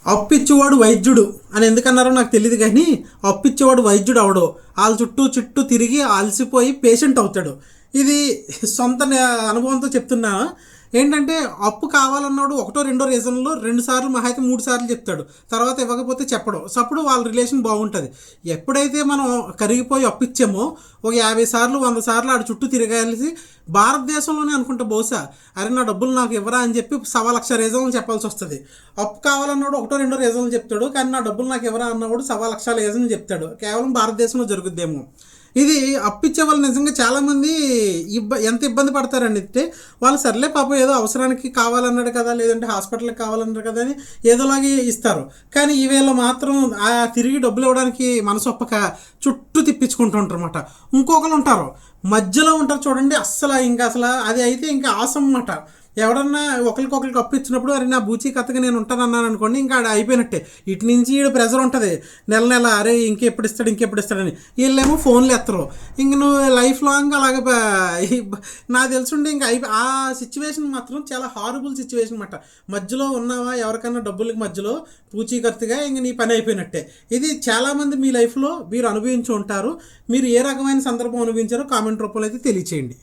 అప్పిచ్చేవాడు వైద్యుడు అని ఎందుకన్నారో నాకు తెలియదు, కానీ అప్పిచ్చేవాడు వైద్యుడు అవడో వాళ్ళ చుట్టూ తిరిగి అలసిపోయి పేషెంట్ అవుతాడు. ఇది సొంత అనుభవంతో చెప్తున్నా. ఏంటంటే అప్పు కావాలన్నాడు ఒకటో రెండో రీజన్లో 2 సార్లు మహా అయితే 3 సార్లు చెప్తాడు, తర్వాత ఇవ్వకపోతే చెప్పడం. అప్పుడు వాళ్ళ రిలేషన్ బాగుంటుంది. ఎప్పుడైతే మనం కరిగిపోయి అప్పు ఇచ్చామో ఒక 50 సార్లు 100 సార్లు ఆడు చుట్టూ తిరగాల్సి భారతదేశంలోనే అనుకుంటా బహుశా అరే నా డబ్బులు నాకు ఇవ్వరా అని చెప్పి 1,00,000 రీజన్లు చెప్పాల్సి వస్తుంది. అప్పు కావాలన్నాడు ఒకటో రెండో రీజన్లు చెప్తాడు, కానీ నా డబ్బులు నాకు ఇవ్వరా అన్నవాడు 1,00,000 రీజన్లు చెప్తాడు. కేవలం భారతదేశంలో జరుగుద్దేమో ఇది. అప్పిచ్చే వాళ్ళు నిజంగా చాలామంది ఎంత ఇబ్బంది పడతారండి. అంటే వాళ్ళు సర్లే పాపం ఏదో అవసరానికి కావాలన్నాడు కదా, లేదంటే హాస్పిటల్కి కావాలన్నాడు కదా అని ఏదోలాగే ఇస్తారు. కానీ ఈ వేళ మాత్రం ఆ తిరిగి డబ్బులు ఇవ్వడానికి మనసు ఒప్పక చుట్టూ తిప్పించుకుంటూ ఉంటారు అన్నమాట. ఇంకొకరు ఉంటారు మధ్యలో ఉంటారు చూడండి, అసలు అది అయితే ఇంకా ఆసం అన్నమాట. ఎవడన్నా ఒకరికొకరికి అప్పు ఇచ్చినప్పుడు అరే నా బూచీ కథగా నేను ఉంటాను అన్నాను అనుకోండి, ఇంకా ఆడ అయిపోయినట్టే. ఇటు నుంచి ఈడు ప్రెజర్ ఉంటుంది నెల అరే ఇంకెప్పుడు ఇస్తాడని. వీళ్ళేమో ఫోన్లు ఎత్తరు. ఇంక నువ్వు లైఫ్ లాంగ్ అలాగే నాకు తెలుసుండి ఇంకా ఆ సిచ్యువేషన్ మాత్రం చాలా హారబుల్ సిచ్యువేషన్ అన్నమాట. మధ్యలో ఉన్నావా ఎవరికన్నా డబ్బులకి మధ్యలో పూచీకత్తుగా ఇంక నీ పని అయిపోయినట్టే. ఇది చాలామంది మీ లైఫ్లో మీరు అనుభవించి ఉంటారు. మీరు ఏ రకమైన సందర్భం అనుభవించారో కామెంట్ రూపంలో అయితే తెలియచేయండి.